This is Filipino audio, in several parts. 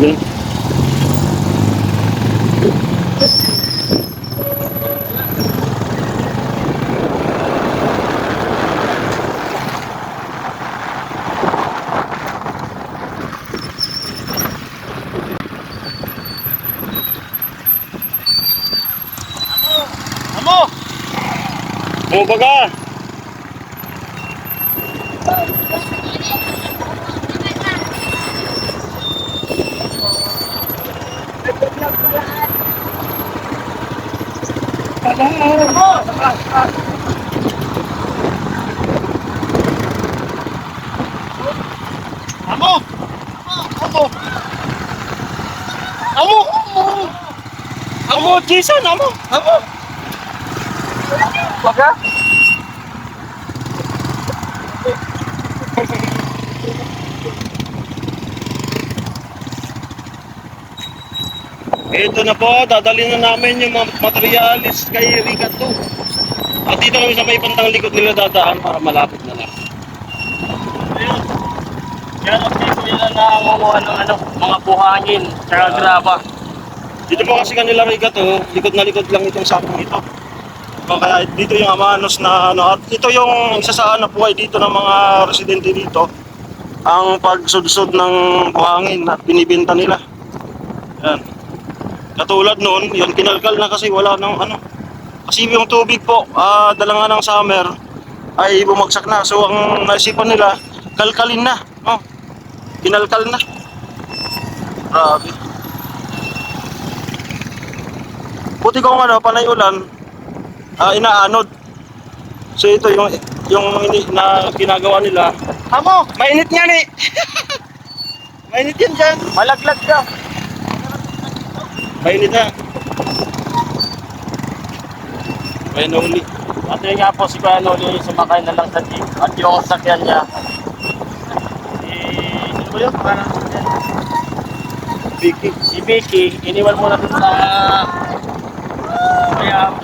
Amo! Baga. Amo! Amo! Amo! Amo, Jason, amo. Amo! Baga? Ito na po, dadalhin na namin yung mga materialis kay Ricardo. At dito kami sa may pantang likod nila dadaan para malapit na lang. Ayun. Yan ang dito nila nangunguha ng mga buhangin, tsaka graba. Dito po kasi kanila Ricardo, likod na likod lang itong sakong ito. Kaya dito yung amanos na at ito yung isa sa buhay dito ng mga residente dito. Ang pagsudsod ng buhangin at binibenta nila. Yan. Katulad noon, yun kinalkal na kasi wala nang Kasi yung tubig po, dala nga ng summer ay bumagsak na. So ang naisipan nila, kalkalin na. Oh, kinalkal na. Grabe. Buti kung panay ulan, inaanod. So ito yung na ginagawa nila. Amo! Mainit nga ni. Mainit yan dyan. Malaglag ka! Mainit na. May nahuli. At yun nga po si Kuya Noli, sumakay na lang sa jeep. At yung sakyan niya, sino ba yun? Parang Vicky. si Vicky, iniwan mo na dun sa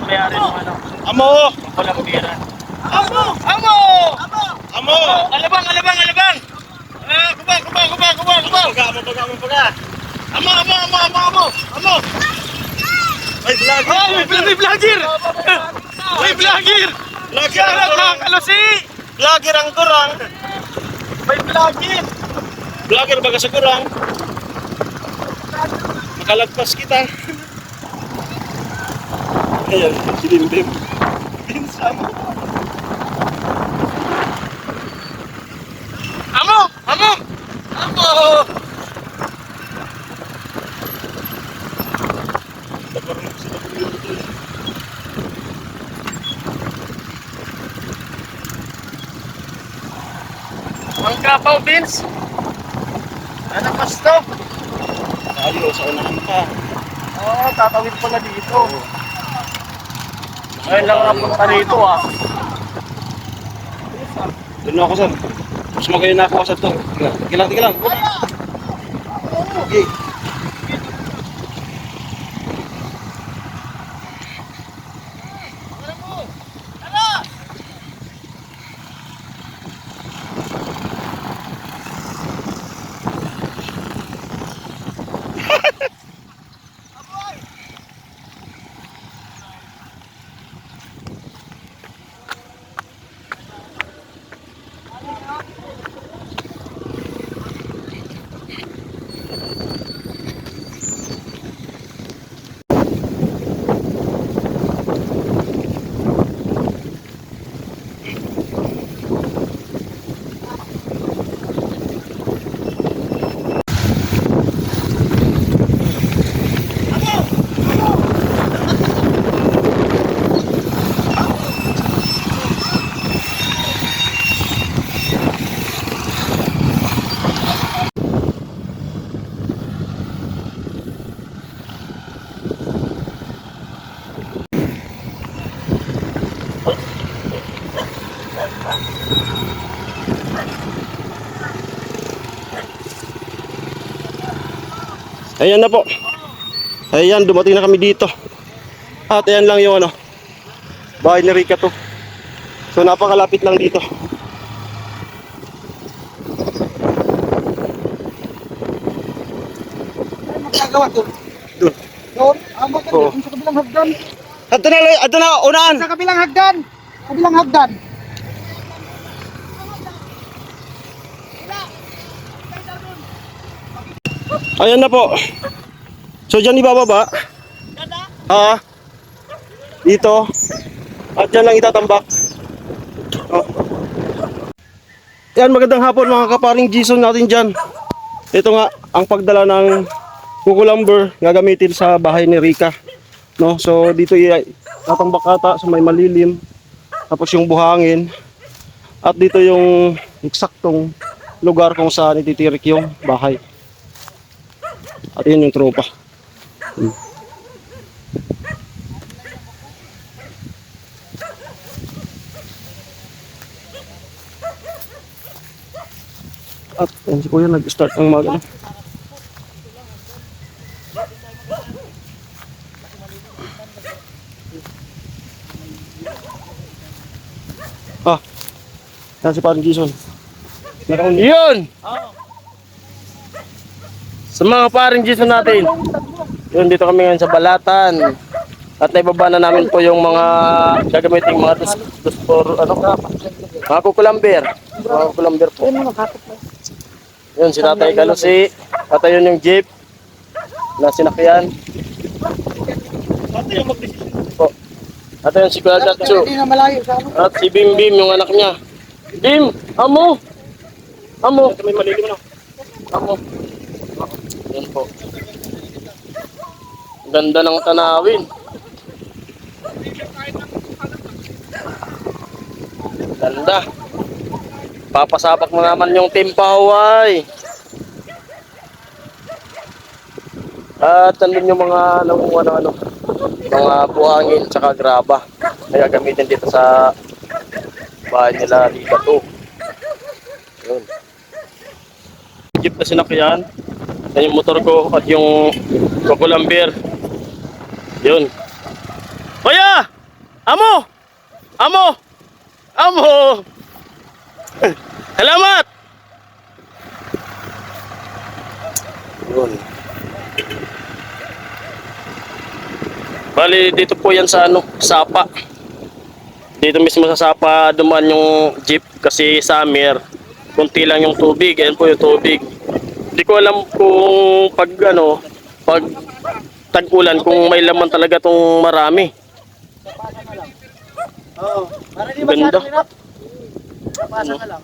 mayari ng Amo! walang pira. Amo! Amo! Amo! Alabang! Alabang! Kubang! Baga. Amo! Ay, vlog! May vlogger! May vlogger! Vlogger ang Kala kurang! kalosi! Vlogger ang kurang! May vlogger! Vlogger baga sa kurang! Makalagpas kita! Ayan, silimlim. Pinsam! Amo! Ang kapaw, Vince! Ano pas to? Tayo, sa unahan pa. Oo, tatawid pala dito. Ngayon lang napunta rito Doon na ako, sir. Mas magayon na ako sa to. Tingnan lang. Okay. Ayan na po. Ayan, dumating na kami dito. At ayan lang yung bahay ni Rica to. So napakalapit lang dito. ginagawa doon? Doon. Doon? Amo ka Oo. sa kabilang hagdan. Ato na, unaan! Sa kabilang hagdan. Kabilang hagdan. Ayan na po. So dyan ibababa. Dito. At dyan lang itatambak. Oh. Yan, magandang hapon mga kaparing Jason natin dyan. Ito nga, ang pagdala ng kukulamber gagamitin sa bahay ni Rica. No? So dito itatambak ata sa may malilim. Tapos yung buhangin. At dito yung eksaktong lugar kung saan ititirik yung bahay. At yun yung tropa. At yan si Kuya nag-start ang mga ano. Yan si parang Jason. Yun! Sa mga paring Jason natin. Yun, dito kami ngayon sa Balatan. At naibaba na namin po yung mga gagamitin mga mga kukulamber. Mga kukulamber po. Yun, si Tatay Kalusi. At ayun yung jeep na sinakyan. Po. At ayun si Kuya Gatsu. Hindi na malayo sa ano. At si Bim Bim, yung anak niya. Bim! Amo! Amo! May malilim na. Amo! Yan po. Ganda ng tanawin. Ganda. Papasabak mo naman yung timpaway. At nandun yung mga mga buhangin tsaka graba na gagamitin dito sa bahay nila Rica 2. Yun. Jeep na sinakyan. Yan yung motor ko at yung kukulamber. Yun. Kuya! Amo! Amo! Amo! Salamat! Yun. Bali, dito po yan sa Sapa. Dito mismo sa Sapa dumaan yung jeep kasi summer, kunti lang yung tubig. Ayan po yung tubig. Hindi ko alam kung pag tag-ulan kung may laman talaga tong marami. Oo. Para di Ganda. Pasa na lang.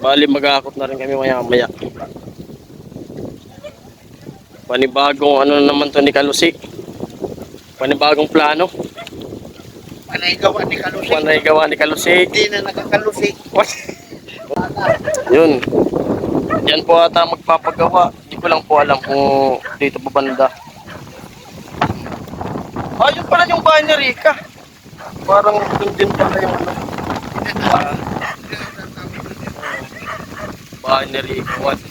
Bali, mag-aakot na rin kami maya-maya. Panibagong naman to ni Kalusi. Panibagong plano. Panay gawa ni Kalusi. Panay gawa ni Kalusi. Hindi na nakakalusi. Yun. Yan po ata magpapagawa. Hindi ko lang po alam kung dito pa banda. Ayun pala yung bahay ni Rica. Parang doon din pala yung bahay ni Rica. What?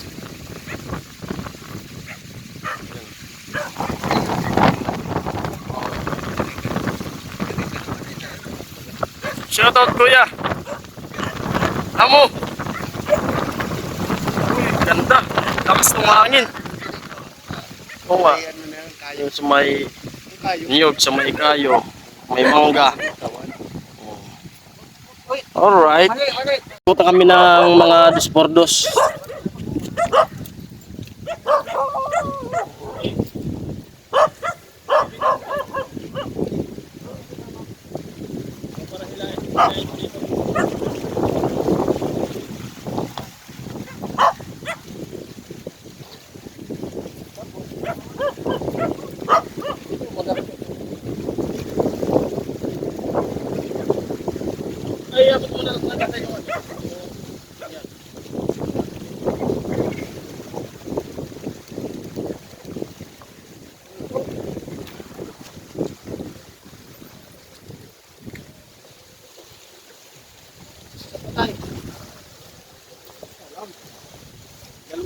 Shoutout kuya. Amo. Uy, ganda. Lakas ng hangin. Oo nga. Yung sa may niyog, sa may kayo, may mangga. Alright. Punta kami ng mga dos-por-dos.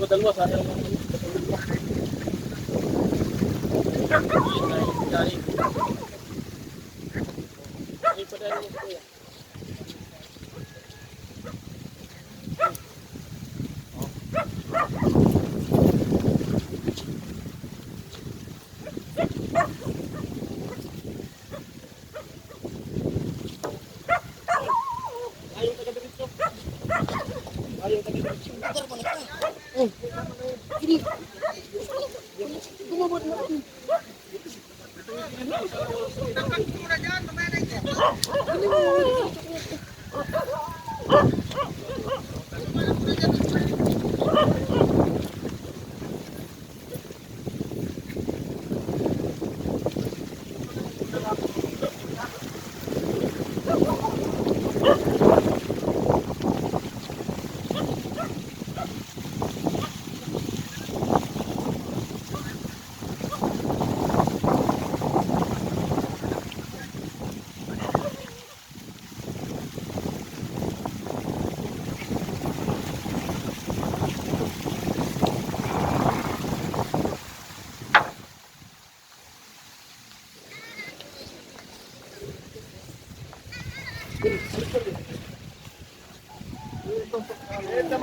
Dalawa sa akin.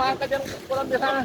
Samahan ka dyan, kulang din sana.